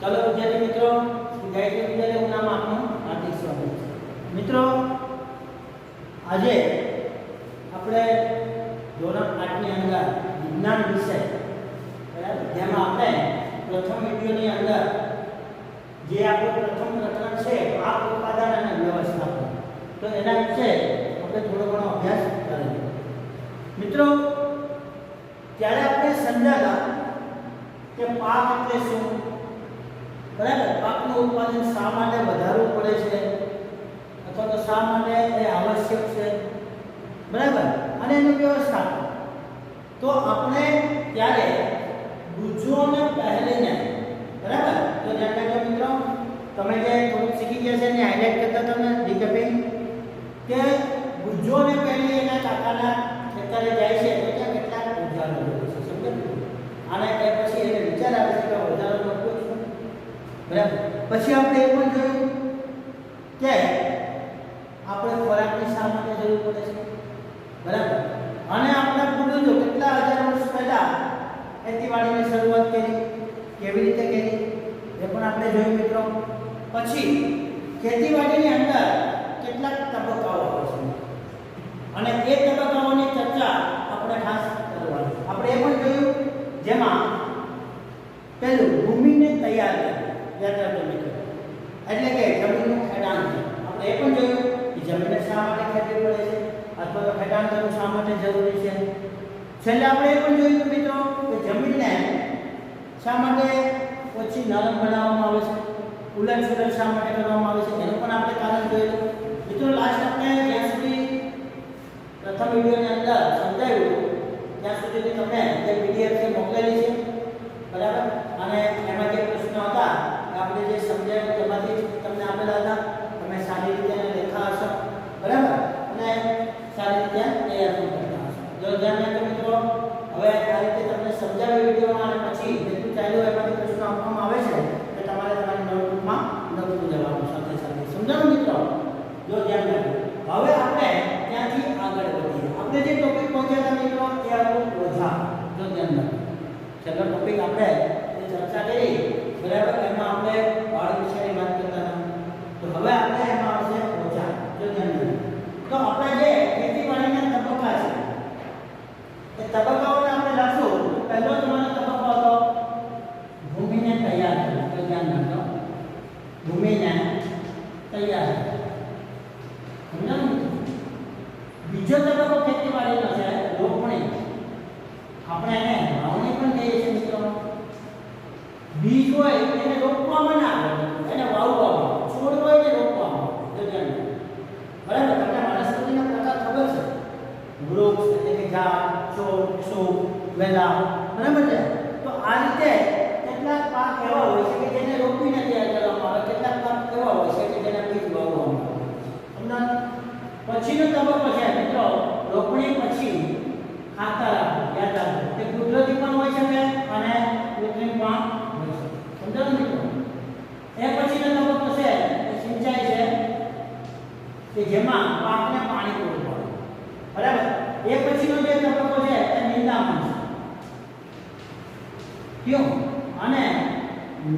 चलो विद्यार्थी मित्रों, गायत्री विद्यालय नाम आपનું હાર્દિક સ્વાગત છે। મિત્રો આજે આપણે ધોરણ 8 ની અંદર વિજ્ઞાન વિષય બરાબર જેમાં આપણે પ્રથમ વિડિયોની અંદર જે આપણો પ્રથમ પ્રકરણ છે પાક ઉત્પાદન અને વ્યવસ્થાપન, તો એના વિશે આપણે થોડો ઘણો અભ્યાસ કરીએ। મિત્રો ત્યારે આપણે સમજાયા કે પાક એટલે શું, બરાબર, પાકનું ઉત્પાદન શા માટે વધારવું પડે છે અથવા તો શા માટે એ આવશ્યક છે, બરાબર, અને એની વ્યવસ્થાપન। તો આપણે ત્યારે ગુજ્જોને પહેલીને, બરાબર, તો ધ્યાન રાખજો મિત્રો, તમે જે થોડુંક શીખી ગયા છે એને હાઇલાઇટ કરતા તમે રિકેપિંગ કે ગુજ્જોને પહેલી એના કાકાના ખેતરે જાય છે તો ત્યાં કેટલાક ઓજારો હોય છે, સમજ્યા? અને એ પછી એને વિચાર આવે છે કે ઓજારોનો ઉપયોગ શું, બરાબર। પછી આપણે એ પણ જોયું કે આપણે ખોરાકની શા માટે જરૂર પડે છે, બરાબર, અને આપણે પૂર્વજો કેટલા હજાર વર્ષ પહેલા ખેતીવાડીની શરૂઆત કરી, કેવી રીતે કરી એ પણ આપણે જોયું મિત્રો। પછી ખેતીવાડીની અંદર કેટલાક તબક્કાઓ હોય છે અને એ તબક્કાઓની ચર્ચા આપણે ખાસ કરવાની। આપણે એ પણ જોયું જેમાં પહેલું ભૂમિને તૈયાર કરવી, યાદ રાખજો મિત્રો, એટલે કે જમીનનું ખેડાણ કરવું। આપણે એ પણ જોયું કે જમીનને શા માટે ખેડવી પડે છે અથવા તો ખેડાણ કરવું શા માટે જરૂરી છે। છેલ્લે આપણે એ પણ જોયું મિત્રો કે જમીનને શા માટે ઓછી નરમ બનાવવામાં આવે છે, ઉલટ સુલટ શા માટે કરવામાં આવે છે એનું પણ આપણે કારણ જોયું। મિત્રો લાસ્ટ આપણે જ્યાં સુધી પ્રથમ વિડિયોની અંદર સમજાવ્યું ત્યાં સુધી તમને જે પીડીએફ છે મોકલેલી છે, બરાબર, અને એમાં જે પ્રશ્નો હતા આપણે જે સમજાવ્યું તેમાંથી તમને આપેલા હતા, તમે સારી રીતે એને લેખા હશો, બરાબર, અને સારી રીતે તૈયાર પણ કરતા હશો। જો ધ્યાન રાખજો મિત્રો, હવે આ રીતે તમને સમજાવ્યું વિડિયોમાં અને પછી જેટલું ચાલ્યું એમાંથી પ્રશ્નો આપવામાં આવે છે કે તમારે તમારી નોટબુકમાં લખતું જવાનું સાથે સાથે, સમજાણું મિત્રો? જો ધ્યાન રાખજો। હવે આપણે ત્યાંથી આગળ વધીએ। આપણે જે ટોપિક પહોંચ્યા હતા મિત્રો એ હતું ઓઝાર। જો ધ્યાન રાખજો, છેલ્લો ટોપિક આપણે જે ચર્ચા કરી, બરાબર, એમાં આપણે વાડ વિશેની વાત કરતા હતા, તો હવે આપણે એમાં આવશે ઓઝાર। જો ધ્યાન રાખજો, તો આપણે જે ખેતીવાડીના તબક્કા છે એ તબક્કાઓને આપણે લખશું। પહેલો તમારો તબક્કો હતો ભૂમિને તૈયાર કરવી, તો ધ્યાન રાખજો, ભૂમિને તૈયાર કરવી, સમજાયું? બીજો તબક્કો ખેતીવાડીનો છે રોપણી। આપણે એને વાવણી પણ કહીએ છીએ મિત્રો। બીજ હોય એને રોપવામાં ના આવે, એને વાવવામાં, છોડ હોય એને રોપવામાં, તો ધ્યાન રાખજો, બરાબર। તમને વનસ્પતિના પ્રકાર ખબર છે, વૃક્ષ એટલે કે ઝાડ, છોડ, છોડ, વેલા, બરાબર છે? તો આ રીતે કેટલાક પાક એવા હોય છે કે જેને રોપીને તૈયાર કરવામાં આવે, કેટલાક પાક એવા હોય છે કે જેને બીજ વાવવામાં આવે, સમજાયું? પછીનો તબક્કો છે મિત્રો રોપણી પછી ખાતર આપવું, યાદ રાખજો, તે કુદરતી પણ હોઈ શકે અને કૃત્રિમ પણ હોઈ શકે, સમજાયું મિત્રો? એ પછીનો તબક્કો છે એ સિંચાઈ છે કે જેમાં પાકને પાણી પૂરું પાડવું, બરાબર। એ પછીનો જે તબક્કો છે એ નિંદામણ છે, ક્यों? અને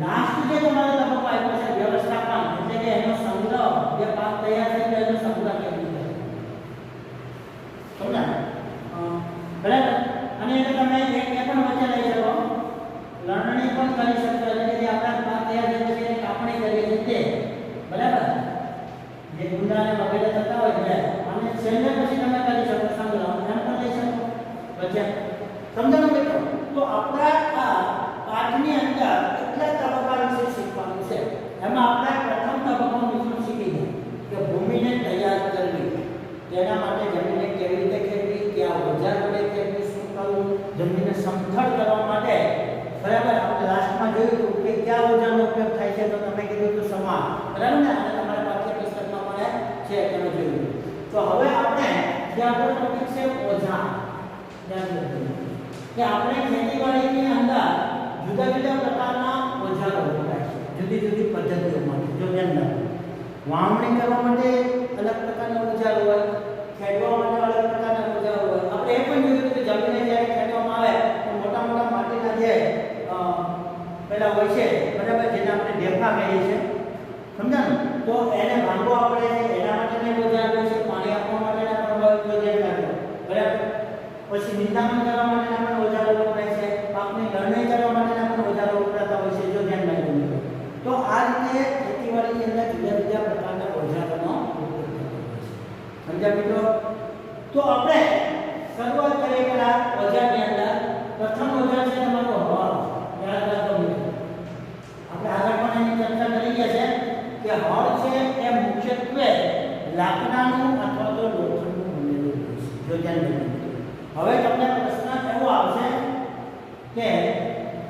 લાસ્ટ જે તમારો તબક્કો આવ્યો છે વ્યવસ્થાપન, એટલે કે એનો સંગ્રહ, જે પાક તૈયાર થઈ ગયો એનો સંગ્રહ કેવી રીતે, સમજાય? બરાબર। અને એટલે તમે એક એ પણ વચ્ચે લઈ શકો, લણણી પણ કરી શકો, એટલે કે જે આપણા પાક તૈયાર થઈ પછી એની કાપણી કરીએ છીએ તે, બરાબર, જે ગુંડા અને વગેરે થતા હોય છે, અને છેલ્લે પછી તમે કરી શકો સંગ્રહ, એમ પણ લઈ શકો વચ્ચે, સમજાણું મિત્રો? તો આપણા આ પાઠની અંદર કેટલા તબક્કા વિશે શીખવાનું છે। એમાં આપણે પ્રથમ તબક્કો મિત્રો શીખી ગયા કે ભૂમિને તૈયાર કરવી, તેના માટે જમીનને કેવી રીતે ખેડવી, કયા ઓજાર વડે ખેડવી, શું કરવું, જમીનને સમથળ કરવા માટે, બરાબર, આપણે લાસ્ટમાં જોયું હતું કે કયા ઓજારનો ઉપયોગ થાય છે, તો તમે કીધું હતું સમા, બરાબર ને, અને તમારા પાઠ્યપુસ્તકમાં પણ છે તમે જોયું। તો હવે આપણે જે આપણો ટોપિક છે ઓજાર, ધ્યાન રાખજો કે આપણે ખેતીવાડીની અંદર જુદા જુદા પ્રકારના ઓજારો વપરાય છે, જુદી જુદી પદ્ધતિઓમાં। જો ધ્યાન રાખજો, વાવણી કરવા માટે અલગ પ્રકારના ઓજારો હોય, ખેડવા માટે અલગ પ્રકારના ઓજારો હોય। આપણે એ પણ જોયું કે જમીનને જ્યારે ખેડવામાં આવે તો મોટા મોટા માટીના જે પેલા હોય છે, બરાબર, જેને પછી નિંદામણ કરવા માટેના પણ ઓજારો વપરાય છે, પાકની લણણી કરવા માટેના પણ ઓજારો વપરાતા હોય છે, જો ધ્યાન રાખજો. તો આ રીતે ખેતીવાડીની અંદર જુદા જુદા પ્રકારના ઓજારોનો ઉપયોગ થતો હોય છે. સમજ્યા મિત્રો? તો આપણે શરૂઆત કરીએ પેલા ઓજારની અંદર. પ્રથમ ઓજાર છે તમારો હળ. યાદ રાખો મિત્રો, આપણે આગળ પણ એની ચર્ચા કરી ગયા છે કે હળ છે એ મુખ્યત્વે લાકડાનું અથવા તો લોખંડનું બનેલું હોય છે, જો ધ્યાન રાખજો. હવે તમને પ્રશ્ન એવો આવશે કે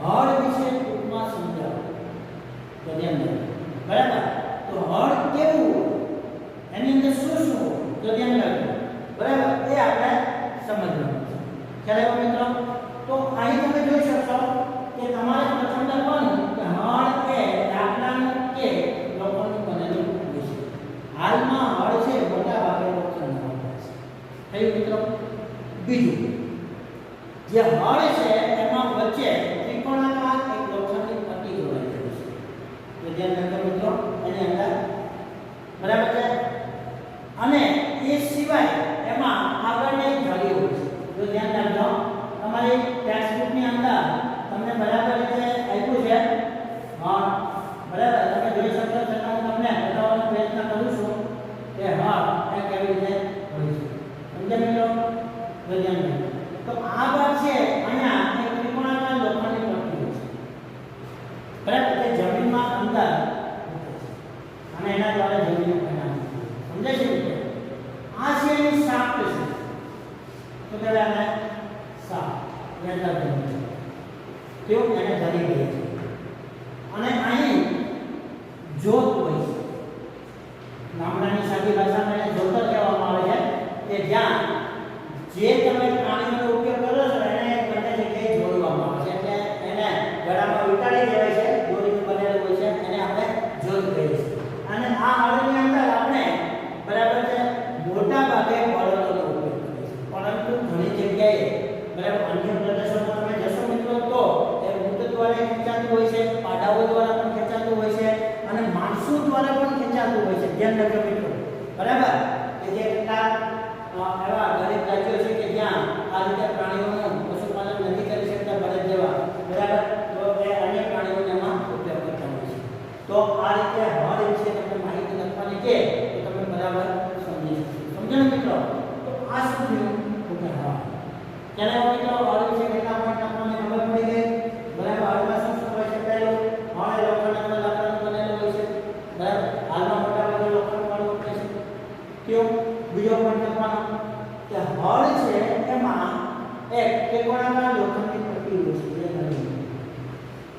હળ વિશે ટૂંકમાં સમજાવો, તો ધ્યાન રાખજો. બરાબર? તો હળ કેવું હોય, એની અંદર શું શું હોય, તો ધ્યાન રાખજો. બરાબર? એ આપણે સમજવાનું છે. ખ્યાલ આવ્યો મિત્રો? તો અહીં તમે જોઈ શકશો કે તમારે પ્રથમ લખવાનું કે હળ એ લાકડાનું કે લોખંડનું બનેલું હોય છે. હાલમાં હળ છે મોટા ભાગે લોખંડનું હોય છે. થયું મિત્રો? બીજું, જે હળ છે એમાં વચ્ચે ત્રિકોણાકાર એક લોખંડની પટ્ટી જોડાયેલી છે. તો ધ્યાન રાખજો મિત્રો, એની અંદર. બરાબર છે? અને એ સિવાય એમાં આગળની ધરી હોય છે. તો ધ્યાન રાખજો, તમારી ટેક્સ્ટબુકની અંદર તમને બરાબર રીતે આપ્યું છે. હા, બરાબર, તમે જોઈ શકશો. છતાં હું તમને બતાવવાનો પ્રયત્ન કરું છું કે હા એ કેવી રીતે હોય છે. સમજ્યા મિત્રો? તો ધ્યાન રાખજો. તો આ ભાગ છે અહીંયા એક ત્રિકોણાકાર લોખંડની પટ્ટી હોય છે. બરાબર? તે જમીનમાં અંદર અને એના દ્વારા જમીન બનાવે. સમજાય છે મિત્રો? આ છે એની શાફ્ટ છે. તો કહેવાય આને શાફ્ટ. યાદ રાખજો. તેઓ એને ધરી ગઈ છે. અને અહીં જોત હોય છે. ગામડાની સાદી ભાષામાં એને જોતર કહેવામાં આવે છે, કે જ્યાં જે તમે પ્રાણીનો ઉપયોગ કરો છો એને બંને જગ્યાએ જોડવામાં આવે છે. એટલે એને ગળામાં વીંટાળી દેવાય છે, દોરીનું બનેલું હોય છે, એને આપણે જોત કહીએ છીએ. અને આ હળની અંદર આપણે બરાબર છે મોટા ભાગે બળદોનો ઉપયોગ કરીએ છીએ. પરંતુ ઘણી જગ્યાએ બરાબર અન્ય પ્રદેશોમાં તમે જશો મિત્રો તો એ ઊંટ દ્વારા ખેંચાતું હોય છે, પાડાઓ દ્વારા પણ ખેંચાતું હોય છે, અને માણસો દ્વારા પણ ખેંચાતું હોય છે. ધ્યાન રાખજો મિત્રો. બરાબર? કે જે કેટલાક એવા ગરીબ રાજ્યો છે કે જ્યાં આ રીતે પ્રાણીઓનું પશુપાલન નથી કરી શકતા બળદ જેવા. બરાબર? તો એ અન્ય પ્રાણીઓને એમાં ઉપયોગ કરતા હોય છે. તો આ રીતે હળ વિશે તમને માહિતી લખવાની કે તો તમે બરાબર સમજી શકશો. સમજો ને મિત્રો? તો આ શું થયું? ઓકે, હા. ત્યારે મિત્રો હળ વિશે કેટલા પોઈન્ટ આપણને ખબર પડી ગઈ. બરાબર? હળમાં શું શું હોય છે? પહેલું, હળ એ લોખંડ અથવા લાકડાનું બનેલું હોય છે. બરાબર? હાલમાં મોટા ભાગે લોખંડ વાળું હોય છે. કયો બીજો પોઈન્ટ લખવાનો કે હળ છે એમાં એક ત્રિકોણાકાર લોખંડની પટ્ટી હોય છે.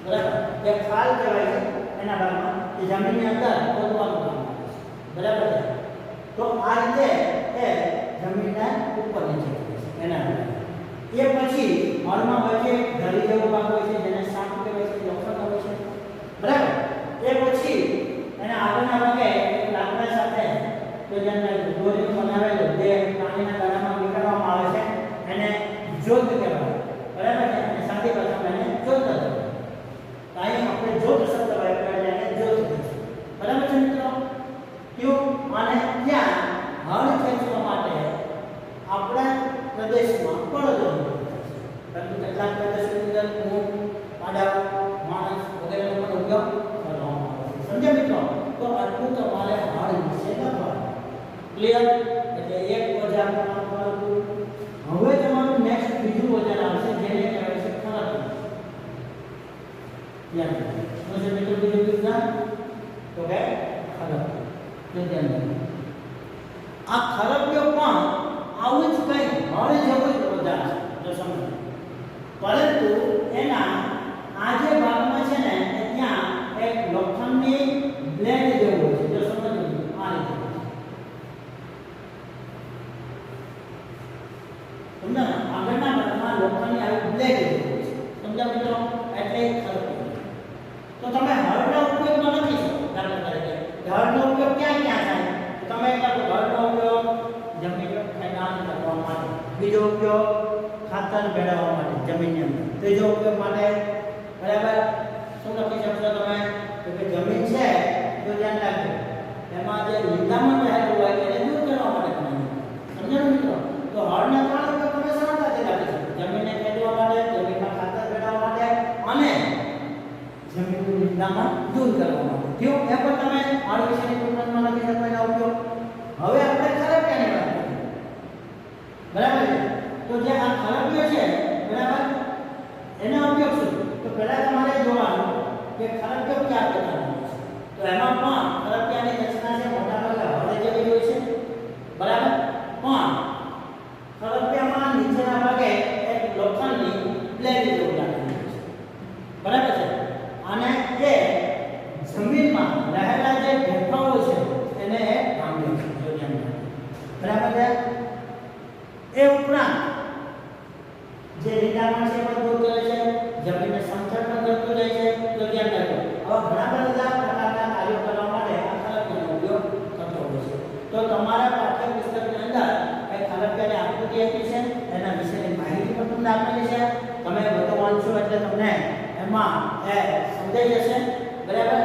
બરાબર? એક ખાલ કહેવાય છે એના ભાગમાં, એ જમીનની અંદર ખોદવાનું કામ કરે છે. બરાબર છે? તો આ રીતે એ જમીનને ઉપર નીચે કરે છે એના ભાગે. એ પછી હળમાં વચ્ચે ધરી જેવો ભાગ હોય છે જેને શાફ્ટ કહેવાય છે, લોખંડ હોય છે. બરાબર? એ પછી એના આગળના ભાગે લાકડા સાથે તો જેને દોરીનું બનાવેલું જે પાણીના ગળામાં નીકળવામાં આવે છે એને જોત કહેવાય. બરાબર છે? અને સાદી ભાષામાં એને જોત કહેવાય. અહીં આપણે જોત શબ્દ વાપર્યો એટલે એને જોત કહે છે. બરાબર છે મિત્રો? ક્યું? અને ત્યાં હળ ખેંચવા માટે આપણા પ્રદેશમાં બળદોનો ઉપયોગ થાય છે. પરંતુ કેટલાક પ્રદેશોની અંદર ઊંટ, પાડા, માણસ વગેરેનો પણ ઉપયોગ કરવામાં આવે છે. સમજ્યા મિત્રો? તો આટલું તમારે હળ વિશે લખવાનું. ક્લિયર? એટલે એક ઓજાર તમારું. હવે તમારું નેક્સ્ટ બીજું ઓજાર આવશે જેને કહેવાય છે ખરપિયો. ધ્યાન રાખજો. શું છે મિત્રો બીજું વિજ્ઞાન? તો કે ખરપિયો. તો ધ્યાન રાખજો. આ ખરપિયો પણ આવું જ કંઈ હળ જેવું જ ઓજાર છે, જો સમજો. પરંતુ એના આ જે ભાગમાં છે ને ત્યાં એક લોખંડની બ્લેડ જેવું હોય છે, જો સમજો. આ રીતે સમજાય? આગળના ભાગમાં લોખંડની આવી બ્લેડ જેવું હોય છે. સમજાય મિત્રો? એટલે ખરપિયો. તો તમે હળનો ઉપયોગમાં નથી શકો. દાખલા તરીકે હળનો ઉપયોગ ક્યાં ક્યાં થાય? તો તમે હળનો ઉપયોગ જમીન ખેડાણ કરવા માટે, બીજો ઉપયોગ ખાતર ભેળવવા માટે જમીનની અંદર, ત્રીજો ઉપયોગ માટે બરાબર શું લખી શકશો તમે? તો કે જમીન છે તો ધ્યાન રાખજો એમાં જે નિંદામણ રહેલું હોય એને દૂર કરવા માટે તમે. સમજો મિત્રો? તો હળના ત્રણ ઉપયોગ તમે સરળતાથી રાખી શકો. નિંદામણ દૂર કરવામાં આવે. થયું? એ પણ તમે આ વિષયની ટૂંકમાં લખી શકો એનો ઉપયોગ. હવે આપણે ખરપિયાની વાત કરીએ. બરાબર છે? તો જે આ ખરપિયો છે, બરાબર, એનો ઉપયોગ શું? તો પહેલા તમારે જોવાનું કે ખરપિયો કયા પ્રકારનો છે. તો એમાં પણ ખરપિયાની રચના છે મોટા ભાગે હળદ જેવી હોય છે. બરાબર? પણ ખરપિયામાં નીચેના ભાગે એક લોખંડની પ્લેટ જેવું લાગેલું છે. બરાબર છે? અને એ જમીનમાં રહેલા જે ભેફાઓ છે એને ભાંગે છે. બરાબર છે? એ ઉપરાંત જે નિંદામણ છે પણ દૂર કરે છે, જમીનને સમતળ પણ કરતું જાય છે. તો ધ્યાન રાખો. આવા ઘણા બધા પ્રકારના કાર્યો કરવા માટે આ ખરપિયાનો ઉપયોગ થતો હોય છે. તો તમારા પાઠ્યપુસ્તકની અંદર એ ખરપિયાની આકૃતિ આપી છે, એના વિશેની માહિતી પણ તમને આપેલી છે. તમે બધો વાંચો એટલે તમને એમાં એ સમજાઈ જશે. બરાબર?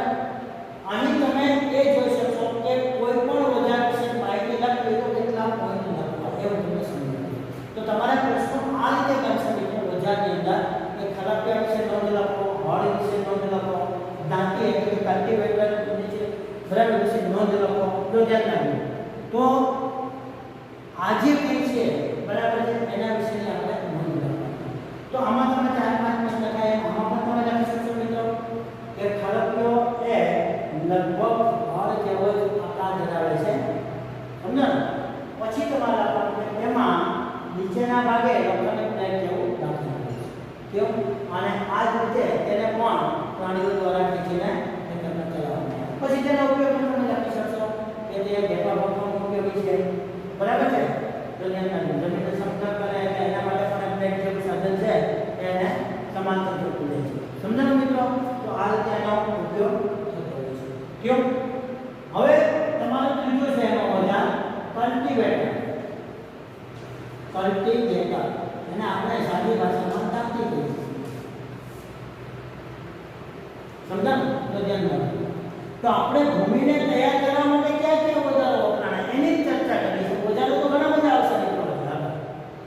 અહીં તમે એ જોઈ શકશો કે કોઈ પણ ઓજાર વિશે માહિતી લખવી તો કેટલા પોઈન્ટ લખવા એવું તમને સમજાય. તો તમારા પ્રશ્નો આ રીતે કરશે મિત્રો ઓજારની અંદર કે ખરપિયા વિશે નોંધ લખો, હળ વિશે નોંધ લખો, દાંતી એટલે કે કલ્ટીવેટર નીચે બરાબર વિશે નોંધ લખો. તો ધ્યાન રાખજો. તો આજે કઈ છે, બરાબર છે, એના વિશેની આપણે નોંધ લખવાની. તો આમાં તમે 4-5 મિનિટ લખાય. આમાં પણ તમે લખી શકશો મિત્રો કે ખરપિયો એ લગભગ હળ જેવો જ આકાર ધરાવે છે. સમજાયું? પછી તમારે લખવાનું એમાં નીચેના ભાગે લોખંડની પ્લેટ જેવું રાખવાનું છે. કેવું? અને આ જ રીતે તેને પણ પ્રાણીઓ દ્વારા ખેંચીને ખેતરમાં ચલાવવામાં આવે. પછી તેનો ઉપયોગ પણ તમે લખી શકશો કે તે ઢેફા ભાગમાં ઉપયોગી છે. બરાબર છે? તો જમીનને સમતળ કરે એટલે એના માટે પણ પ્લેટ જેવું સાધન છે એને સમાંતર કરતું જાય છે. સમજાયું મિત્રો? તો આ રીતે એનો ઉપયોગ થતો હોય છે. કેવું? હવે તમારો ત્રીજો છે એનો ઓજાર કલ્ટીવેટર. કલ્ટીવેટર એને આપણે સાદી ભાષામાં દાંતી કહીએ છીએ. સમજાયું? તો ધ્યાન રાખો. તો આપણે ભૂમિને તૈયાર કરવા માટે કયા કયા ઓજારો વપરાય એની જ ચર્ચા કરીશું. ઓજારો તો ઘણા બધા આવશે મિત્રો.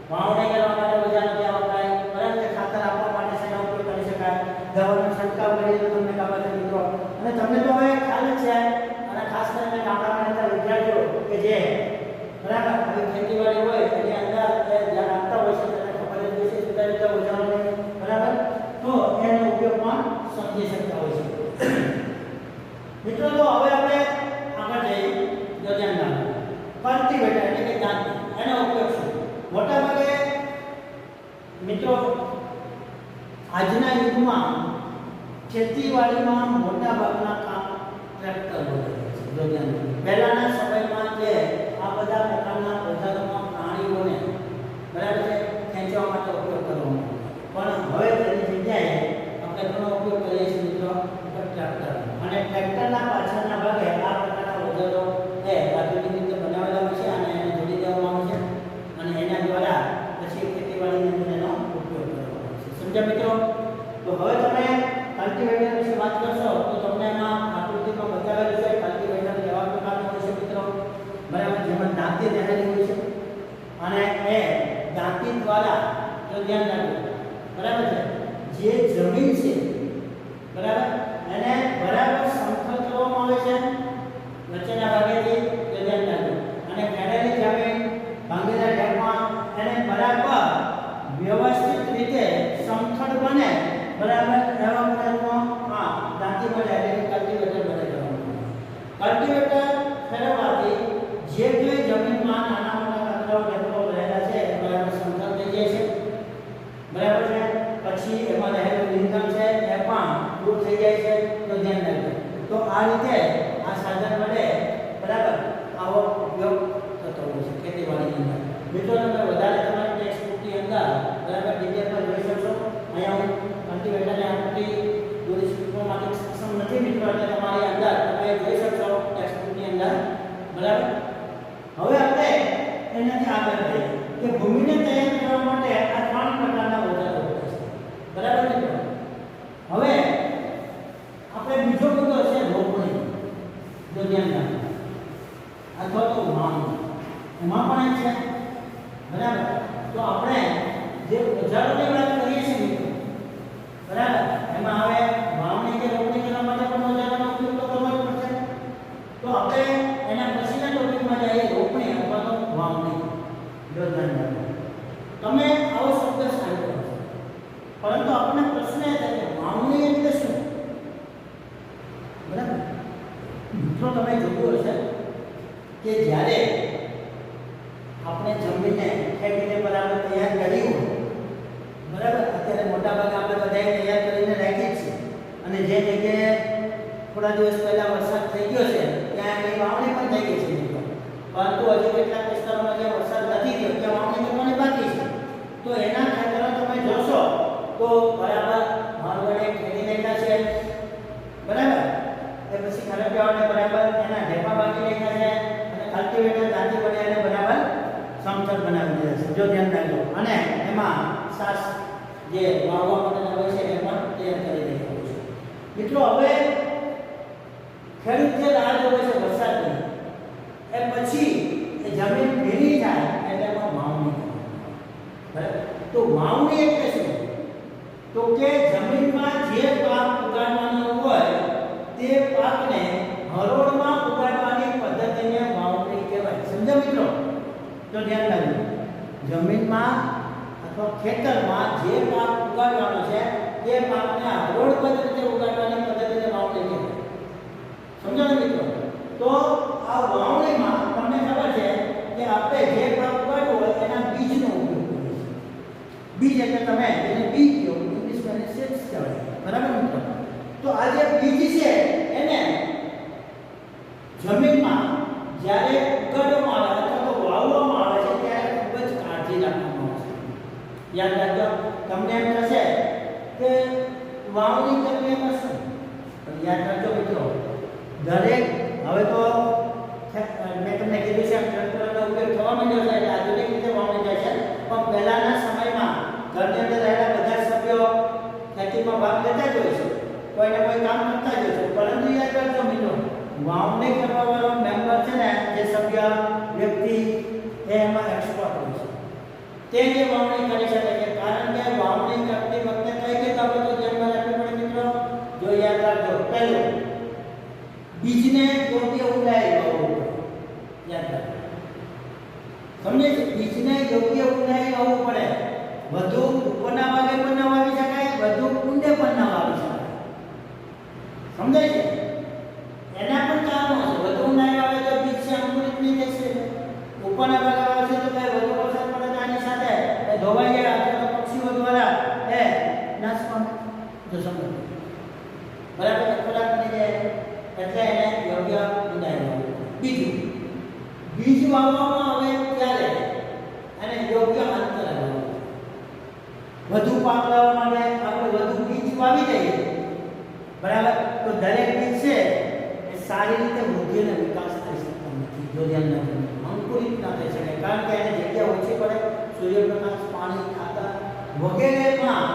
વાવણી કરવા માટે ઓજારો ક્યાં વપરાય? બરાબર છે? ખાતર આપવા માટે શેનો ઉપયોગ કરી શકાય? દવાનો છંટકાવ કરીએ તો તમને ખબર છે મિત્રો. અને તમને તો હવે ખ્યાલ જ છે. અને ખાસ કરીને ગામડામાં રહેતા વિદ્યાર્થીઓ કે જે બરાબર આવી ખેતીવાડી હોય એની અંદર ધ્યાન આપતા હોય છે, તેને ખબર જ હોય છે જુદા જુદા ઓજારોની. બરાબર? તો એનો ઉપયોગ પણ સમજી શકતા હોય છે. મિત્રો તો હવે આપણે આગળ જઈએ. તો ધ્યાન રાખો. કલ્ટીવેટર એટલે કે દાંતી, એનો ઉપયોગ શું? મોટા ભાગે મિત્રો આજના યુગમાં ખેતીવાડીમાં મોટા ભાગના કામ ટ્રેક્ટર વડે છે. પહેલાના સમયમાં જે આ બધા પ્રકારના ઓજારોમાં પ્રાણીઓને બરાબર છે ખેંચવા માટે ઉપયોગ કરવામાં પણ હવે તેની જગ્યાએ આપણે ઘણો ઉપયોગ કરીએ છીએ મિત્રો ટ્રેક્ટર. અને ટ્રેક્ટરના પાછળના ભાગે આ પ્રકારના ઓજારો એ આધુનિક રીતે બનાવેલા હોય છે અને એને જોડી દેવામાં આવે છે અને એના દ્વારા પછી ખેતીવાડીની અંદર એનો ઉપયોગ કરવામાં આવે છે. સમજ્યા મિત્રો? તો હવે તમે કલ્ટીવેટર વિશે વાત કરશો તો તમને એમાં આકૃતિમાં બતાવેલું છે કલ્ટીવેટર કેવા પ્રકારનું હોય છે મિત્રો. બરાબર? જેમાં દાંતી રહેલી હોય છે અને એ દાંતી દ્વારા તો ધ્યાન રાખજો. બરાબર છે? જે જમીન છે બરાબર એને બરાબર સમતળ કરવામાં આવે છે વચ્ચેના ભાગેથી. તો ધ્યાન રાખજો. અને ખેડેલી જમીન ભાંગેલા ઢેફા એને બરાબર વ્યવસ્થિત રીતે સમતળ બને બરાબર એવા પ્રયત્નો દાંતી વડે એટલે કલ્ટીવેટર વડે કરવામાં આવે. કલ્ટીવેટર ફેરવવાથી જે કોઈ જમીનમાં નાના મોટા કચરાઓ રહેલા છે બરાબર સમતળ થઈ જાય છે. બરાબર છે? પછી એમાં રહેલું નિંદણ છે એ પણ દૂર થઈ જાય છે. તો ધ્યાન રાખજો. તો આ રીતે આ સાધન વડે બરાબર આવો ઉપયોગ થતો હોય છે ખેતીવાડીની અંદર. મિત્રો તમે વધારે તમારી ટેક્સ્ટબુકની અંદર બરાબર ડિટેલમાં જોઈ શકશો. અહીંયા હું કલ્ટીવેટરની આકૃતિ દોરી શકવા માટે સક્ષમ નથી મિત્રો, એટલે તમારી અંદર તમે જોઈ શકશો ટેક્સ્ટબુકની અંદર. બરાબર? હવે આપણે એનાથી આગળ જઈએ કે ભૂમિને તૈયાર કરવા માટે આ 3 પ્રકારના ઓજારો હોય છે. બરાબર મિત્રો? હવે આપણે બીજો મુદ્દો છે રોપણી. જો ધ્યાન રાખો. અથવા તો વાવણી. એમાં પણ એક છે. બરાબર? તો આપણે જે ઓજારોની વાત કરીએ છીએ મિત્રો બરાબર એમાં હવે વાવણી કે રોપણી કરવા માટે મિત્રો તમે જોયું હશે કે જ્યારે આપણે જમીનને ખેતીને બરાબર તૈયાર કરી હોય, બરાબર, અત્યારે મોટાભાગે આપણે બધાએ તૈયાર કરીને રાખી જ છે, અને જે જગ્યાએ થોડા દિવસ પહેલા વરસાદ થઈ ગયો છે ત્યાં એની વાવણી પણ થઈ ગઈ છે મિત્રો, પરંતુ હજી કેટલાક વિસ્તારોમાં જે વરસાદ નથી થયો ત્યાં વાવણી કરવાની બાકી છે. તો એના ખેતરો તમે જોશો તો બરાબર હળવળે ખેડી નાખ્યા છે, બરાબર, એ પછી ખરપિયાઓને બરાબર એના ઢેપા બાકી નાખ્યા છે, અને કલ્ટિવેટર દાંતી વડે એને બરાબર સમતલ બનાવી દીધા છે. જો ધ્યાન રાખજો, અને એમાં સાસ જે વાવવા માટેના હોય છે એ પણ તૈયાર કરી દેખાય છે. મિત્રો હવે ખેડૂત જે રાહ જોવે છે વરસાદની, એ પછી એ જમીન ભીની થાય એટલે એમાં વાવણી કરવાની. તો વાવણી એટલે શું? તો કે જમીનમાં જે પાક ઉગાડવાનો હોય તે પાકને હરોળમાં ઉગાડવાની પદ્ધતિને વાવણી કહેવાય. સમજો મિત્રો? તો ધ્યાન રાખજો, જમીનમાં અથવા ખેતરમાં જે પાક ઉગાડવાનો છે તે પાકને હરોળ પદ્ધતિને ઉગાડવાની પદ્ધતિને વાવણી કહેવાય. સમજો ને મિત્રો? તો આ વાવણીમાં તમને ખબર છે કે આપણે જે પાક ઉગાડવો હોય એના બીજનો ઉપયોગ કરીએ છીએ. બીજ એટલે તમે એને બીજ કહો, ઇંગ્લિશમાં એને સીડ્સ કહેવાય, બરાબર મિત્રો? તો આ જે બીજ છે એને જમીનમાં જ્યારે ઉગાડવામાં આવે અથવા તો વાવવામાં આવે છે ત્યારે ખૂબ જ કાળજી રાખવામાં આવે છે. યાદ રાખજો, તમને એમ થશે કે વાવણી કરવી એમાં શું, પણ યાદ રાખજો મિત્રો, દરેક હવે તો મેં તમને કીધું છે ટ્રેક્ટરનો ઉપયોગ થવા માંડ્યો છે એટલે આધુનિક રીતે વાવણી થાય છે, પણ પહેલાના સમયમાં ઘરની અંદર રહેલા બધા સભ્યો ખેતીમાં ભાગ લેતા જ હોય છે, કોઈને કોઈ કામ કરતા જ હોય છે, પરંતુ યાદ રાખજો મિત્રો, વાવણી કરવા વાળો મેમ્બર છે ને, જે સભ્ય વ્યક્તિ એ એમાં એક્સપર્ટ હોય છે, તે જે વાવણી કરી શકે છે. કારણ કે વાવણી કરતી વખતે કઈ કઈ બાબતો ધ્યાનમાં રાખવી પડે મિત્રો? જો યાદ રાખજો, પહેલું, બીજને યોગ્ય ઊંડાઈ વાવવું પડે. યાદ રાખજો, સમજે છે? બીજને યોગ્ય ઊંડાઈ વાવવું પડે. વધુ ઉપરના ભાગે પણ ના વાવી શકાય, વધુ ઊંડે પણ ના વાવી શકાય. સમજાય છે? એના પણ કારણો છે. વધુ ઊંડાઈ વાવે તો બીજ છે અંકુરિત નહીં થઈ શકે, ઉપરના ભાગે વાવશે તો કઈ વધુ વરસાદ પડે તો આની સાથે એ ધોવાઈ જાય અથવા તો પક્ષીઓ દ્વારા એ નાશ પામે. જો સમજો, બરાબર, ખોરાક બની જાય એટલે એને યોગ્ય ઊંડાઈ વાવવું. બીજું, બીજ વાવવામાં આવે ત્યારે એને યોગ્ય અંતરે વાવવું. વધુ પાક લેવા માટે આપણે વધુ બીજ વાવી દઈએ, બરાબર, તો દરેક બીજ છે એ સારી રીતે વૃદ્ધિ અને વિકાસ થઈ શકતો નથી. જો ધ્યાન રાખજો, અંકુરિત ના થઈ શકે, કારણ કે એને જગ્યા ઓછી પડે, સૂર્યપ્રકાશ, પાણી, ખાતર વગેરેમાં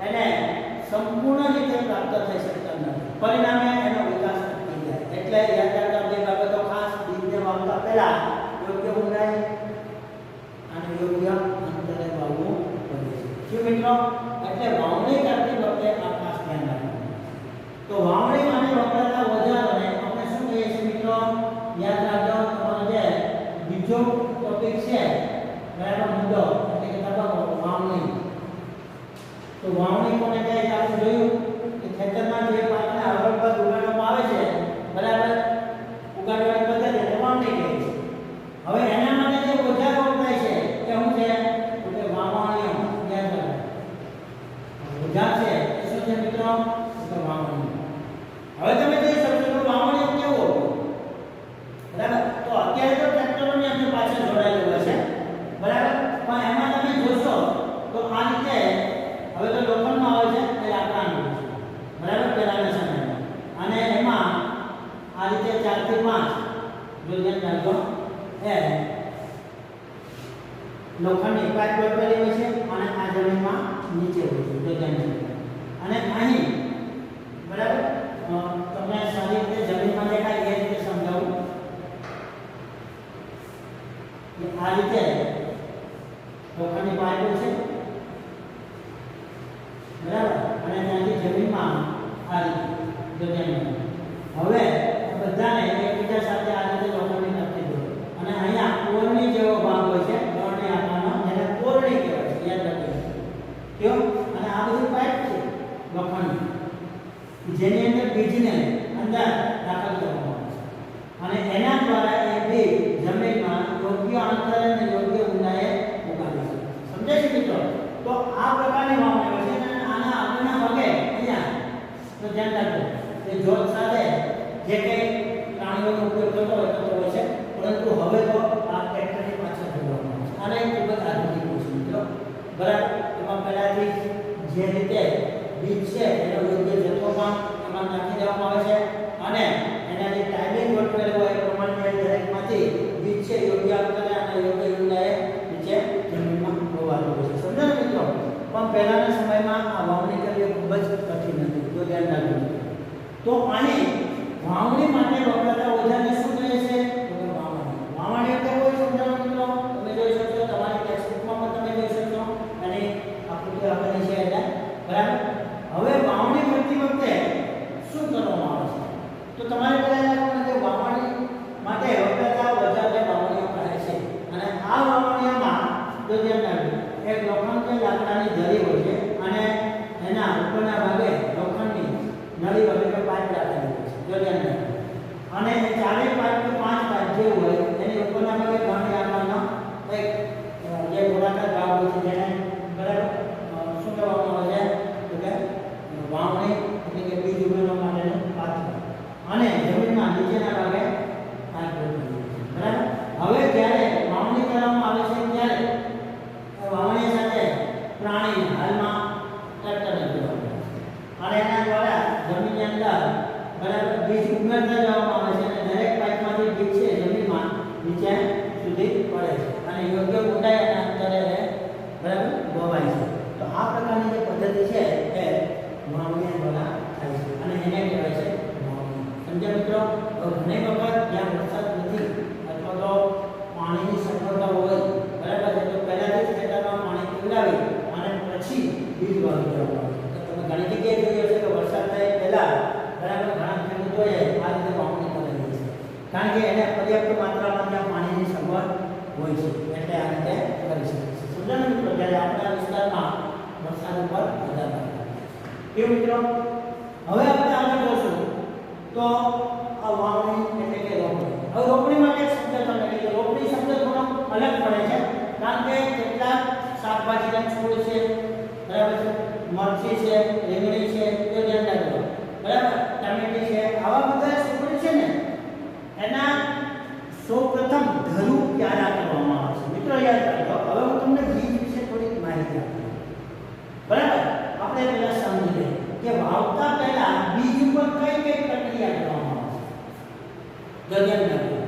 એને સંપૂર્ણ રીતે પ્રાપ્ત થઈ શકતા નથી. પરિણામે એનો વિકાસ અટકી જાય. એટલે યાદ રાખતા બે બાબતો ખાસ: બીજને વાવતા પહેલા યોગ્ય ઊંડાઈ અને યોગ્ય અંતરે વાવવું પડે છે. શું મિત્રો? એટલે વાવણી કરતી વખતે આ ખાસ ધ્યાન રાખવું. તો વાવણી માટે વપરાતા ઓજારોને આપણે શું કહીએ છીએ મિત્રો? યાદ રાખજો, તમારો જે બીજો ટોપિક છે, બરાબર, મુદ્દો એટલે કે તબક્કો વાવણી. તો વાવણી કોને કહે છે? આપણે જોયું કે ખેતરમાં જે પાકને હરોળ પર ઉગાડવામાં આવે છે, બરાબર, ઉગાડવાની પદ્ધતિને વાવણી કહે છે. હવે એના માટે જે ઓજારો વપરાય છે એ શું છે? તો કે વાવણીઓ. યાદ રાખો, ઓજાર છે એ શું છે મિત્રો? તો વાવણી. હવે તમે જોઈ શકો છો વાવણીઓ કેવો, બરાબર, તો અત્યારે તો ટ્રેક્ટરોની અંદર પાછળ જોડાયેલું હોય છે, બરાબર, પણ એમાં તમે જોશો તો આ રીતે હવે તો લોખંડમાં આવે છે, એ લાકડાનું છે, બરાબર, પહેલાના સમયમાં, અને એમાં આ રીતે 4 થી 5 જો ધ્યાન રાખજો એ લોખંડની પાઇપ ગોઠવેલી હોય છે, અને આ જમીનમાં નીચે હોય છે, જો ધ્યાન રાખજો. અને અહીં, બરાબર, તમને સારી રીતે જમીનમાં દેખાય એ રીતે સમજાવું કે આ રીતે લોખંડની પાઇપ છે, બરાબર, અને ત્યાંથી જમીનમાં આ રીતે જો ધ્યાન રાખજો. હવે બધાને એકબીજા સાથે આ રીતે લોખંડની નક્કી દો, અને અહીંયા કોરણી જેવો ભાગ હોય છે, કોરણી આકારનો, જેને કોરણી કહેવાય છે. યાદ રાખજો કયો? અને આ બધી પાઇપ છે લોખંડની, જેની અંદર બીજને અંદર દાખલ કરવામાં આવે છે. અને એના દ્વારા એ બીજ જમીનમાં યોગ્ય અંતરે અને યોગ્ય ઊંડાઈએ ઉગાડી શકે. સમજાય છે મિત્રો? તો આ પ્રકારની વાવણીઓ છે અને આના આગળના ભાગે અહીંયા તો ધ્યાન રાખજો કે જોત સાથે જે કંઈ પ્રાણીઓનો ઉપયોગ થતો હોય છે, પરંતુ હવે તો આ ટ્રેક્ટરની પાછળ જોવામાં આવે છે. આને ખૂબ જ આધુનિક છે મિત્રો, બરાબર. એમાં પહેલાથી જે રીતે બીજ છે એનો યોગ્ય જથ્થો પણ એમાં નાખી દેવામાં આવે છે અને એના જે ટાઈમિંગ ગોઠવેલો હોય એ પ્રમાણે દરેકમાંથી બીજ છે યોગ્ય અંતરે અને યોગ્ય ઊંડાઈએ નીચે જમીનમાં રોવાતું હોય છે. સમજો ને મિત્રો? પણ પહેલાના સમયમાં આ વાવણી કરવી ખૂબ જ કઠિન હતી. જો ધ્યાન રાખજો. તો આની વાવણી માટે વપરાતા ઓજારને શું કહે છે? તો કે વાવણી. વાવણી એટલે કોઈ સમજાવો મિત્રો? તમે જોઈ શકો છો, તમારી ટેક્સ્ટબુકમાં પણ તમે જોઈ શકો છો અને આકૃતિ આપેલી છે એટલે બરાબર. હવે વાવણી કરતી વખતે શું કરવામાં આવે છે? તો તમારે પહેલા જે વાવણી માટે વપરાતા ઓજારને વાવણીઓ કહે છે અને આ વાવણીઓમાં જો ધ્યાન રાખજો, એક લોખંડની લાકડાની ધરી હોય છે અને એના ઉપરના ભાગે લોખંડની નળી વગેરે પાઇપ રાખેલી હોય છે. જો ધ્યાન રાખજો. અને ચારે પાઇપ કે 5 પાઇપ જે હોય એની ઉપરના ભાગે ઘણી આકારનો એક જે ગોળાકાર ભાગ હોય છે જેને બરાબર શું કહેવામાં આવે છે? તો કે વાવણી એટલે કે બીજ ઉગાડવા માટેનું પાત્ર અને જમીનમાં નીચેના ભાગે પાઇપ ગોઠવેલી હોય છે. બરાબર. હવે જ્યારે વાવણી કરવામાં આવે છે ત્યારે વાવણી સાથે પ્રાણી હાલમાં ટ્રેક્ટરને જોડવામાં આવે છે અને એના દ્વારા જમીનની અંદર બરાબર બીજ ઉગાડતા જવામાં આવે છે અને દરેક પાઇપમાંથી બીજ છે જમીનમાં નીચે સુધી પડે છે અને યોગ્ય ઊંડાઈ અને અંતરે બરાબર વવાય છે. તો આ પ્રકારની જે પદ્ધતિ છે એ વાવણી દ્વારા થાય છે અને એને કહેવાય છે વાવણી. સમજ્યા મિત્રો? ઘણી વખત જ્યાં વરસાદ નથી અથવા તો પાણીની સગવડતા હોય બરાબર છે તો પહેલાથી જ ખેતરમાં પાણી પીવડાવી અને પછી બીજ વાવી દેવામાં આવે છે. તો તમે ઘણી જગ્યાએ જોયું હશે કે વરસાદ થાય પહેલા બરાબર ઘણા ખેડૂતોએ આ રીતે વાવણી કરેલી છે કારણ કે એને પર્યાપ્ત માત્રામાં ત્યાં પાણીની સગવડ હોય છે એટલે આ રીતે કરી શકે છે. સમજાયું મિત્રો? જ્યારે આપણા વિસ્તારમાં વરસાદ ઉપર આધાર રાખે કેવું મિત્રો? હવે આપણે આગળ જોશું તો આ વાવણી એટલે કે રોપણી. હવે રોપણી માટે એક શબ્દ તમને કહીએ. રોપણી શબ્દ થોડો અલગ પડે છે કારણ કે કેટલાક શાકભાજીના છોડ છે બરાબર છે, મરચી છે, રીંગણી છે, તે ધ્યાન રાખજો બરાબર, ટામેટી છે, આવા બધા છોડ છે ને એના સૌપ્રથમ ધરું ક્યારે કરવામાં આવે છે મિત્રો યાદ રાખજો. હવે હું તમને બીજ વિશે થોડીક માહિતી આપું બરાબર. આપણે પહેલા સમજી લઈએ કે વાવતા પહેલા બીજ ઉપર કઈ કઈ પ્રક્રિયા કરવામાં આવે છે. ધ્યાન રાખજો.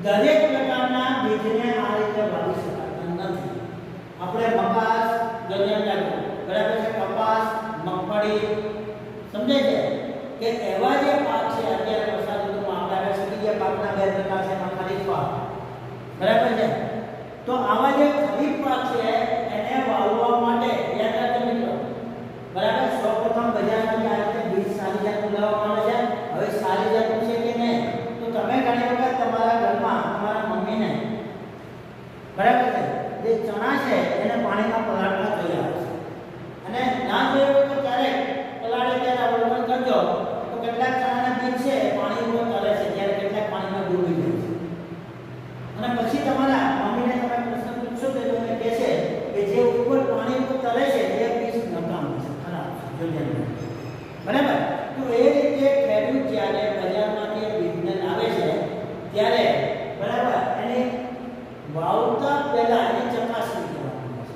દરેક પ્રકારના બીજને આ રીતે વાવી શકાતા નથી. આપણે કપાસ ધ્યાન રાખજો બરાબર છે, કપાસ, મગફળી સમજાય છે કે એવા જે પાક છે અત્યારે વરસાદ ઋતુમાં આપણે આગળ શીખી ગયા પાકના બે પ્રકાર છે, એમાં ખરીફ પાક બરાબર છે. તો આવા જે ખરીફ પાક છે એને વાવવા માટે યાદ રાખજો મિત્રો બરાબર સૌપ્રથમ બજારમાંથી આ રીતે બીજ સારી જાતનું લાવવામાં આવે છે. હવે સારી જાતનું છે કે નહીં તો તમે ઘણી વખત તમારા ઘરમાં તમારા મમ્મીને બરાબર છે જે ચણા છે એને પાણીમાં પલાળતા જોયા હશે અને ના જોયું હોય તો ક્યારેક પલાળે ત્યારે અવલોકન કરજો તો કેટલાક ચણાના બીજ છે પાણી ઉપર તરે છે જ્યારે કેટલાક પાણીમાં ડૂબી જાય છે અને પછી તમારા મમ્મીને તમે પ્રશ્ન પૂછશો તો તમને કહેશે કે જે ઉપર પાણી ઉપર તરે છે એ બીજ નકામું છે, ખરાબ છે, જોઈએ બરાબર. તો એ રીતે ખેડૂત જ્યારે બજારમાંથી બીજને લાવે છે ત્યારે બરાબર એની વાવતા પહેલા એની ચકાસણી કરવામાં આવે છે.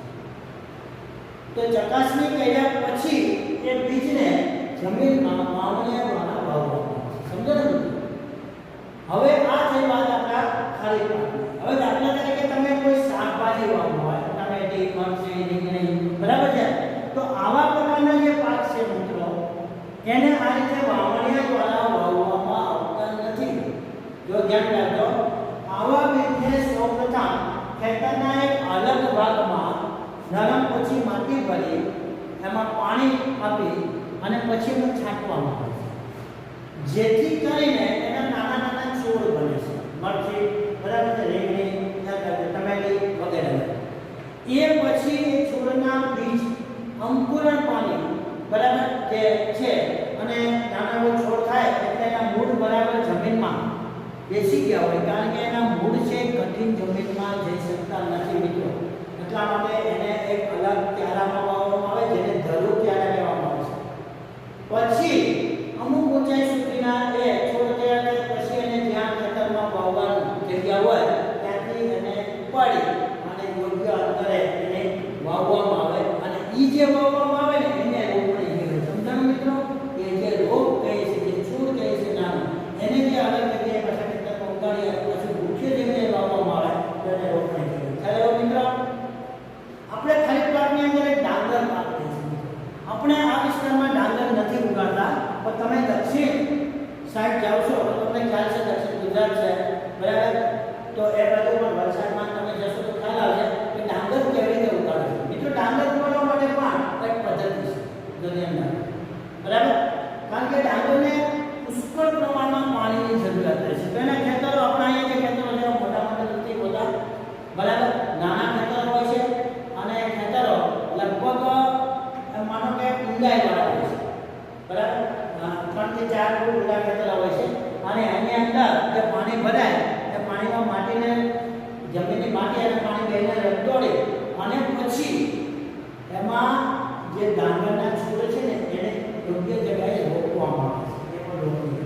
તો ચકાસણી કર્યા પછી એ બીજને જમીનમાં વાવણીયા દ્વારા વાવવામાં આવે છે. સમજો ને? હવે આ થઈ વાત આપણા ખરીફ પાકની. હવે દાખલા તરીકે તમે કોઈ શાકભાજી વાવવું હોય ટામેટી, મરચી, રીંગણી બરાબર છે તો આવા પ્રકારના જે પાક છે મિત્રો એને આ રીતે વાવણીયા દ્વારા વાવવામાં આવતા નથી. જો ધ્યાન રાખજો આવા બીજને સૌપ્રથમ ખેતરના એક અલગ ભાગમાં નરમ પછી માટી ભરી એમાં પાણી આપી અને પછી એને છાંટવામાં આવે છે જેથી કરીને એના નાના નાના છોડ બને છે. મરચી બરાબર છે, રીંગણી, ટમેટી વગેરે. એ પછી એ છોડના બીજ અંકુરણ પામી બરાબર જે છે અને નાનો એવો છોડ થાય એટલે એના મૂળ બરાબર જમીનમાં બેસી ગયા હોય, કારણ કે એના મૂળ છે કઠિન જમીનમાં જઈ શકતા નથી મિત્રો, એટલા માટે એને એક અલગ ક્યારામાં વાવવામાં આવે જેને ધરુ ક્યારા કહેવામાં આવે છે. પછી અમુક ઊંચાઈ સુધીના એ છોડ તૈયાર થાય પછી એને જ્યાં ખેતરમાં વાવવાની જગ્યા હોય ત્યાંથી એને ઉપાડી અને યોગ્ય અંતરે એને વાવવામાં આવે, અને ઈ જે વાવવામાં આવે ને એને રોપણી કહેવાય. સમજાણું મિત્રો? કે જે રોપ કહે છે, જે છોડ કહે છે નાનું, એને જે અલગ જગ્યાએ પાછા ખેતરમાં ઉગાડી પછી મુખ્ય જગ્યાએ વાવવામાં આવે તો એને રોપણી કહેવાય. ખ્યાલ આવ્યો મિત્રો? આપણે ખરીફ પાકની અંદર એક ડાંગર પાક છે. આપણે આ વિસ્તારમાં ડાંગર નથી ઉગાડતા, પણ તમે દક્ષિણ સાઈડ જાવ છો તો તમને ખ્યાલ છે, દક્ષિણ ગુજરાત છે બરાબર, તો એ બાજુ પણ વલસાડમાં તમે જશો તો ખ્યાલ આવશે કે ડાંગર કેવી રીતે ઉગાડે છે. મિત્રો ડાંગર ઉગાડવા માટે પણ એક પદ્ધતિ છે દુનિયામાં બરાબર, કારણ કે ડાંગરને પુષ્કળ પ્રમાણમાં પાણીની જરૂરિયાત રહે છે. તો એના ખેતરો આપણા અહીંયા જે ખેતરો છે મોટા મોટા નથી હોતા બરાબર, નાના ખેતરો હોય છે અને ખેતરો લગભગ માનો કે ઊંડાઈ વાળા હોય છે બરાબર, 3 થી 4 ફૂટ ઊંડા ખેતરો હોય છે, અને એની અંદર જે પાણી ભરાય એ પાણીમાં માટીને જમીનની માટી અને પાણી બેને રગદોડી અને પછી એમાં જે ડાંગરના છોડ છે ને એને યોગ્ય જગ્યાએ રોપવામાં આવે છે. એ પણ રોપણી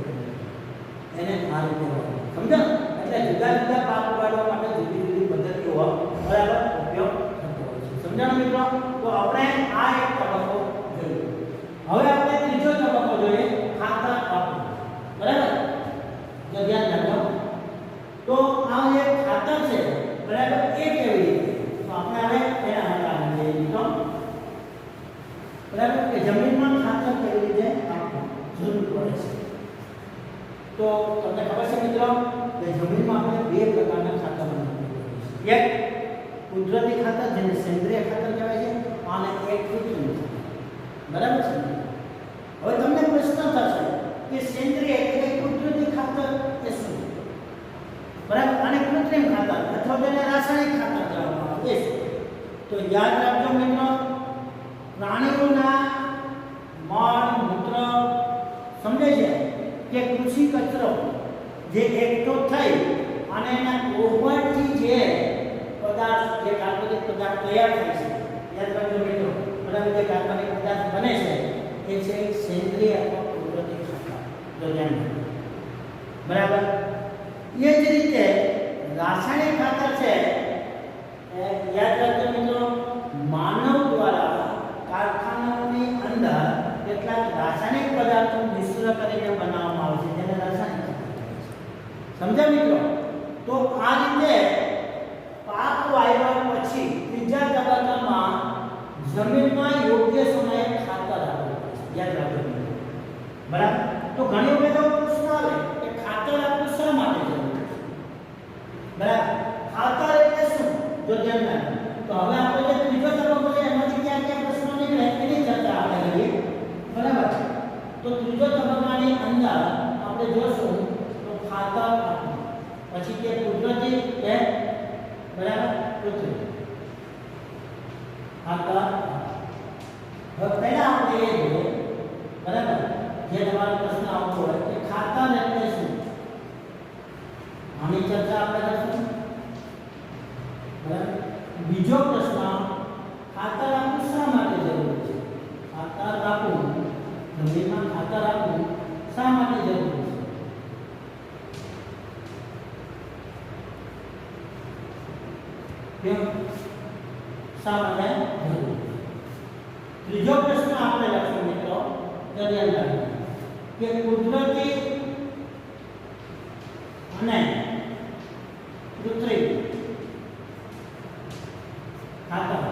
એને આ રીતે સમજો. એટલે જુદા જુદા પાક ઉગાડવા માટે જુદી જુદી પદ્ધતિઓ બરાબર ઉપયોગ થતો હોય છે. સમજાણું મિત્રો? તો આપણે આ એક તબક્કો જોયો. હવે આપણે ત્રીજો તબક્કો જોઈએ, ખાતર આપવું બરાબર. જો ધ્યાન રાખજો, તો આ જે ખાતર છે બરાબર એ કેવી રીતે, તો આપણે હવે એના હટાવી દઈએ મિત્રો બરાબર, કે જમીનમાં ખાતર કેવી રીતે આપવું જરૂર પડે છે. તો તમને ખબર છે મિત્રો કે જમીનમાં આપણે બે પ્રકારના ખાતરનો ઉપયોગ કરીએ છીએ. એક કુદરતી ખાતર જેને સેન્દ્રિય ખાતર કહેવાય છે, અને એક કૃત્રિમ ખાતર બરાબર છે. હવે તમને પ્રશ્ન થશે કે સેન્દ્રિય એટલે કુદરતી ખાતર એ શું બરાબર, અને કૃત્રિમ ખાતર અથવા તેને રાસાયણિક ખાતર કહેવામાં આવે છે. તો યાદ રાખજો મિત્રો, પ્રાણીઓના મળ મૂત્ર સમજે છે કે કૃષિ કચરો જે એકઠો થઈ અને એના કોહવટથી જે પદાર્થ, જે કાર્બનિક પદાર્થ તૈયાર થાય છે, યાદ રાખજો મિત્રો બરાબર, જે કાર્બનિક પદાર્થ બને છે એ છે સેન્દ્રિય અથવા કુદરતી ખાતર. જો ધ્યાન રાખજો બરાબર. એ જ રીતે રાસાયણિક ખાતર છે, યાદ રાખજો મિત્રો, માનવ દ્વારા કારખાનાઓની અંદર કેટલાક રાસાયણિક પદાર્થો મિશ્ર કરીને બનાવવામાં આવે છે, જેને રાસાયણિક ખાતર કહેવાય છે. સમજ્યા મિત્રો? તો આ રીતે પાક વાવ્યા પછી ત્રીજા તબક્કામાં જમીનમાં યોગ્ય સમયે ખાતર આપવું પડે છે. યાદ રાખજો મિત્રો બરાબર. તો ઘણી વખત એવો પ્રશ્ન આવે કે ખાતર આપવું શા માટે જરૂરી છે બરાબર, ખાતર એટલે શું? જો ધ્યાન રાખજો. તો હવે આપણે જે ત્રીજો તબક્કો છે એમાંથી ક્યાં ક્યાં પ્રશ્નો નીકળે એની ચર્ચા આપણે કરીએ બરાબર. તો ત્રીજો તબક્કાની અંદર આપણે જોશું તો ખાતર આપવું, પછી કે કુદરતી કે બરાબર કૃત્રિમ ખાતર. હવે પહેલા આપણે એ જોઈએ બરાબર, જે તમારો પ્રશ્ન આવતો હોય કે ખાતર એટલે શું, આની ચર્ચા આપણે કરીશું બરાબર. બીજો પ્રશ્ન, ખાતર આપવું શા માટે જરૂરી છે? ખાતર આપવું, જમીનમાં ખાતર આપવું શા માટે જરૂરી છે? કેમ શા માટે જરૂરી છે? ત્રીજો પ્રશ્ન આપણે લખશું મિત્રો, ધ્યાન રાખજો કે કુદરતી અને કૃત્રિમ ખાતર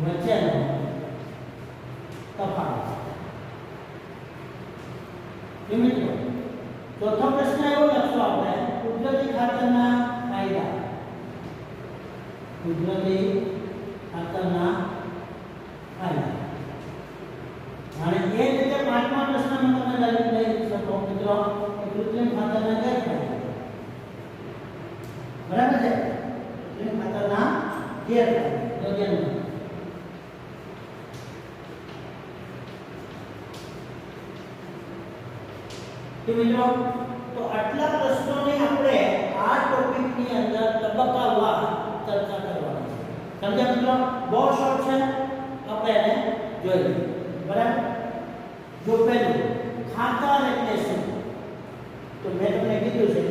વચ્ચેનો તફાવત. મિત્રો ચોથો પ્રશ્ન એવો લખશું આપણે, કુદરતી ખાતરના ફાયદા, કુદરતી ખાતરના ફાયદા. અને એ જ રીતે પાંચમા પ્રશ્નમાં તમે લઈ શકો મિત્રો કૃત્રિમ ખાતરના ગેરફાયદા બરાબર છે. કૃત્રિમ ખાતરના ગેરફાયદા તો મિત્રો તો આટલા પ્રશ્નોને આપણે આ ટોપિકની અંદર તબક્કાવાર ચર્ચા કરવાની છે. સમજ્યા મિત્રો? બહુ શોર્ટ છે, આપણે એને જોઈએ. બરાબર? જો પહેલું ખાતર એટલે શું? તો મેં તમને કીધું છે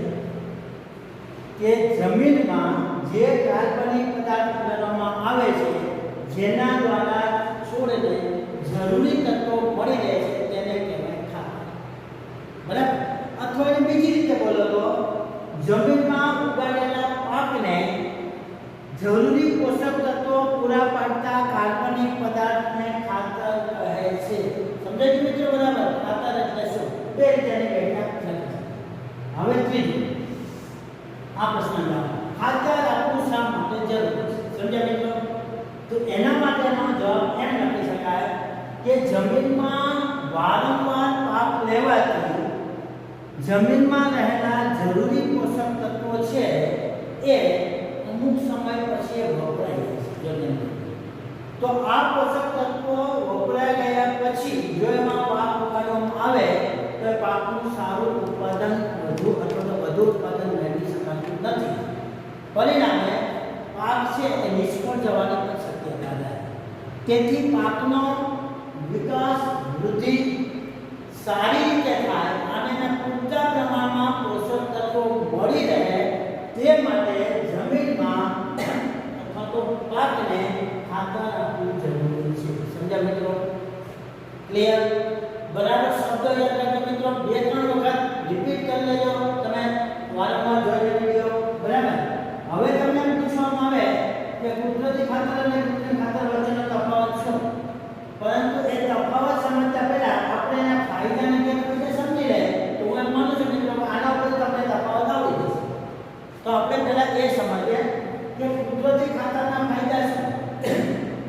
કે જમીનમાં જે કાર્બનિક પદાર્થ ઉમેરવામાં આવે છે જેના દ્વારા છોડને જરૂરી તત્વો મળી રહે છે તેને કહેવાય ખાતર. બરાબર? અથવા એને બીજી રીતે બોલો તો જમીનમાં ઉગાડેલા પાકને જરૂરી પોષક તત્વો પૂરા પાડતા કાર્બનિક પદાર્થને ખાતર કહે છે. સમજાયું મિત્રો? બરાબર? ખાતર એટલે શું? બે રીતેની વ્યાખ્યા લખી છે. હવે ત્રીજું આ પ્રશ્ન જવાબ, ખાતર આપવું શા માટે જરૂરી છે? સમજ્યા મિત્રો? તો એના માટેનો જવાબ એમ લખી શકાય કે જમીનમાં વારંવાર પાક લેવાથી જમીનમાં રહેલા જરૂરી પોષક તત્વો છે એ અમુક સમય પછી વપરાય છે. તો આ પોષક તત્વો વપરાઈ ગયા પછી જો એમાં પાક ઉગાડવામાં આવે તો પાકનું સારું ઉત્પાદન વધુ ઉત્પાદન મેળવી શકાતું નથી. પરિણામે પાક છે એ નિષ્ફળ જવાની પણ શક્યતા રહે. તેથી પાકનો વિકાસ વૃદ્ધિ સારી રીતે થાય અને પૂરતા પ્રમાણમાં પોષક તત્વો મળી રહે તે માટે જમીનમાં અથવા તો પાકને ખાતર આપવું જરૂરી છે. સમજ્યા મિત્રો? ક્લિયર? બરાબર? શબ્દ યાદ રાખજો મિત્રો. બે ત્રણ વખત રિપીટ કરી લેજો. તમે વારંવાર જોઈ લેજો. બરાબર? હવે તમને પૂછવામાં આવે કે કુદરતી ખાતર અને કૃત્રિમ ખાતર વચ્ચેનો તફાવત શું? પરંતુ એ તફાવત સમજતા પહેલા આપણે એના ફાયદા અને ગેરફાયદા સમજી લે તો હું એમ માનું છું મિત્રો આના ઉપર તમને તફાવત આવડી જશે. તો આપણે પહેલા એ સમજીએ કે કુદરતી ખાતરના ફાયદા શું?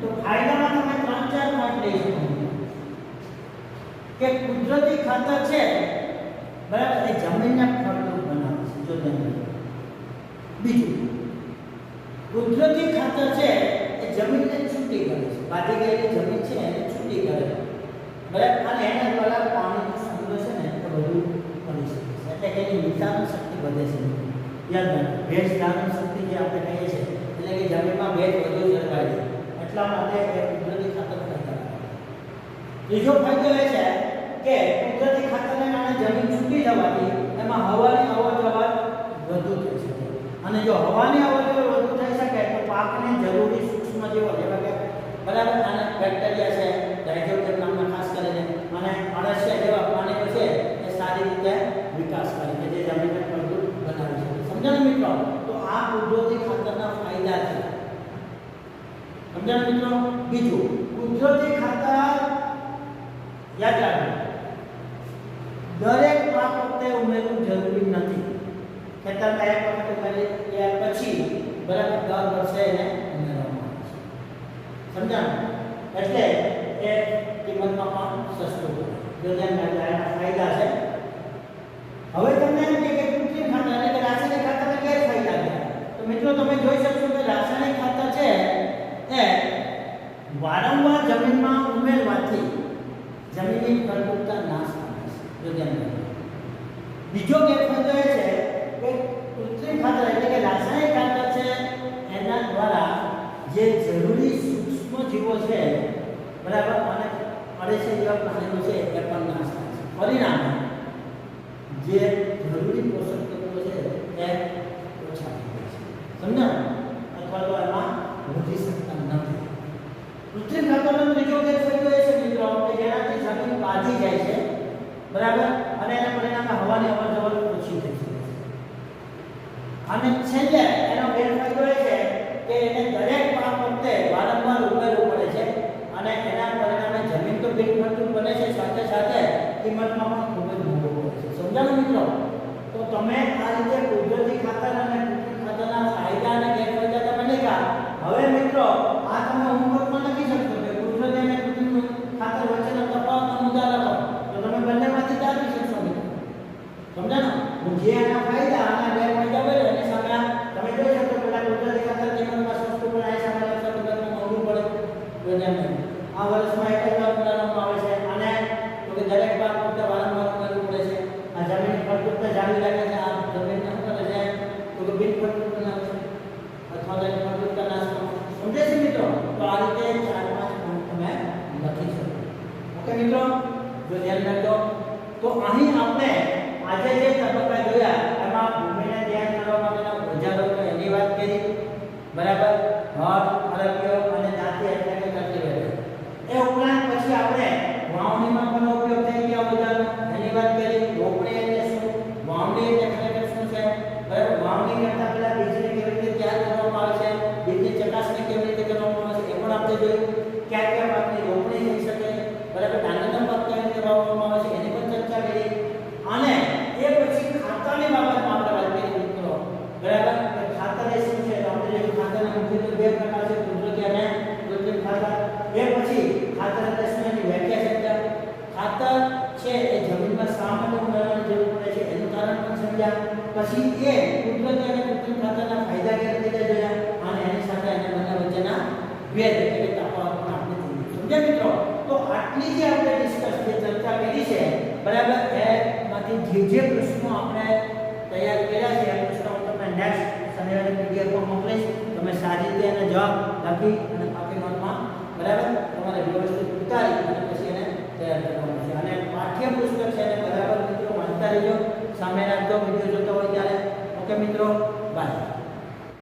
તો ફાયદામાં તમે 3-4 પોઈન્ટ લઈ શકો કે કુદરતી ખાતર છે બરાબર એ જમીનને ફળદ્રુપ બનાવે છે. જો તમે બીજું કુદરતી ખાતર છે એ જમીનને છૂટી કરે છે. બાકી ગયેલી જમીન છે એને છૂટી કરે બરાબર અને એના દ્વારા પાણીનો સંગ્રહ છે ને એ બધું કરી શકે છે. એટલે કે એની નિતારણ શક્તિ વધે છે. યાદ રાખો ભેજ ધારણ શક્તિ જે આપણે કહીએ છીએ એટલે કે જમીનમાં ભેજ વધુ જળવાય છે. એટલા માટે એ કુદરતી ખાતર ફાયદા. ત્રીજો ફાયદો એ છે કે કુદરતી ખાતરને કારણે જમીન છૂટી જવાથી એમાં હવાની અવરજવર વધુ થઈ શકે અને જો હવાની અવરજવર વધુ થઈ શકે તો પાકને જરૂરી સૂક્ષ્મજીવો જેવા કે બરાબર અને બેક્ટેરિયા છે રાઇઝોબિયમ નામના ખાસ કરીને અને અળસિયા જેવા પ્રાણીઓ છે એ સારી રીતે વિકાસ કરે કે જે જમીનને ફળદ્રુપ બનાવી શકે. સમજાયું મિત્રો? તો આ કુદરતી ખાતરના ફાયદા છે. સમજાયું મિત્રો? બીજું કુદરતી ખાતર યાદ રાખો દરેક પાક વખતે ઉમેરવું જરૂરી નથી. ખેતરમાં એક વખત ઉમેરી ત્યાર પછી બરાબર દર વર્ષે એને ઉમેરવામાં આવે છે. સમજાયું? એટલે એ કિંમતમાં પણ સસ્તું પડે. જો એના ફાયદા છે. હવે તમને એમ કે કૃત્રિમ ખાતર એટલે કે રાસાયણિક ખાતરના ગેરફાયદા છે. તો મિત્રો તમે જોઈ શકશો કે રાસાયણિક ખાતર છે એ વારંવાર જમીનમાં ઉમેરવાથી જમીનની ફળદ્રુપતા નાશ પામે છે. જો ધ્યાન બીજો ગેરફાયદો એ છે કે કૃત્રિમ ખાતર એટલે કે રાસાયણિક ખાતર છે એના દ્વારા જે જરૂરી સૂક્ષ્મ જીવો છે બરાબર અને અળસિયા જેવા પ્રાણીઓ છે એ પણ નાશ થાય છે. પરિણામે જે જરૂરી પોષક તત્વો છે એ ઓછા થઈ જાય છે. સમજાયું? અથવા તો એમાં વધી શકતા નથી. કૃત્રિમ ખાતરનો ત્રીજો ગેરફાયદો એ છે મિત્રો કે જેનાથી જમીન બાજી જાય છે બરાબર અને એના પરિણામે હવાની અવરજવર ઓછી થઈ શકે છે. અને છેલ્લે એનો ગેરફાયદો એ છે કે એને દરેક પાક વખતે વારંવાર ઉમેરવું પડે છે અને એના પરિણામે જમીન તો બિનફળદ્રુપ બને છે સાથે સાથે કિંમતમાં પણ ખૂબ જ મોંઘું પડે છે. સમજાયું મિત્રો? તો તમે આ રીતે કુદરતી ખાતર અને કૃત્રિમ ખાતરના ફાયદા અને ગેરફાયદા તમે લખ્યા. હવે મિત્રો આ તમે હોમવર્કમાં લખી શકશો કે કુદરતી અને કૃત્રિમ ખાતર વચ્ચેનો તફાવતનો મુદ્દા લખો તો તમે બંનેમાંથી તારવી શકશો મિત્રો. સમજાયું? હું જે આના ફાયદા અને ગેરફાયદા બોલ્યો એની સામે તમે જોઈ શકો પેલા કુદરતી ખાતર કિંમતમાં સસ્તું પણ આવે છે અને કિંમતમાં મોંઘું પડે. તો આ વર્ષમાં એક જ વાર ઉમેરવામાં આવે છે અને તો કે દરેક પાક વખતે વારંવાર ઉમેરવું પડે છે. આ જમીનની ફળદ્રુપતા જાળવી રાખે છે, આ જમીનને શું કરે છે તો કે બિન ફળદ્રુપ બનાવે છે અથવા તો એની ફળદ્રુપતા નાશ કરે છે. સમજે છે મિત્રો? તો આ રીતે 4-5 પોઈન્ટ તમે લખી શકો. ઓકે મિત્રો, જો ધ્યાન રાખજો. તો અહીં આપણે આજે જે તબક્કા જોયા એમાં ભૂમિને ધ્યાન કરવા માટેના ઓજારો તો એની વાત કરી, બરાબર, હળ, હળકીઓ અને દાંતી એટલે કે કલ્ટીવેટર. એ ઉપરાંત પછી આપણે વાવણીમાં પણ ઉપયોગ થઈ ગયા ઓજારો એની વાત કરી. રોપણી એટલે શું, વાવણી એટલે ખરેખર શું છે, બરાબર. વાવણી કરતા પહેલા બીજને કેવી રીતે તૈયાર કરવામાં આવે છે, બીજની ચકાસણી કેવી રીતે કરવામાં આવે છે એ પણ આપણે જોયું. ક્યાં ક્યાં પાકની રોપણી થઈ શકે, બરાબર, ડાંગરના પાક કેવી રીતે વાવવામાં આવે છે એની પણ ચર્ચા કરી. અને એ પછી ખાતરની બાબતમાં આપણે વાત કરી મિત્રો, બરાબર. કે ખાતર એ શું છે, તો આપણે જે ખાતરના મુખ્યત્વે બે પ્રકાર છે, કુદરતી અને કૃત્રિમ ખાતર. એ પછી ખાતર એટલે શું, એની વ્યાખ્યા સમજ્યા. ખાતર છે એ જમીનમાં શા માટે ઉમેરવાની જરૂર પડે છે એનું કારણ પણ સમજ્યા. પછી એ કુદરતી અને કૃત્રિમ ખાતરના ફાયદા કેવી રીતે જોયા અને એની સાથે એને બંને વચ્ચેના ભેદ એટલે કે તફાવત પણ આપણે જોયું. સમજ્યા મિત્રો? તો આટલી જે આપણે ડિસ્કસ જે ચર્ચા કરી છે, બરાબર, એમાંથી જે પ્રશ્નો આપણે તૈયાર કર્યા છે એ પ્રશ્નો હું તમને નેક્સ્ટ શનિવારે પીડીએફમાં મોકલીશ. તમે સારી રીતે એના જવાબ લખી અને પાકી નોટમાં, બરાબર, તમારે વ્યવસ્થિત ઉતારી અને પછી એને તૈયાર કરવાનું છે. અને પાઠ્યપુસ્તક છે એને બરાબર મિત્રો વાંચતા રહેજો, સામે રાખજો વિડીયો જોતો હોય ત્યારે. ઓકે મિત્રો, બાય.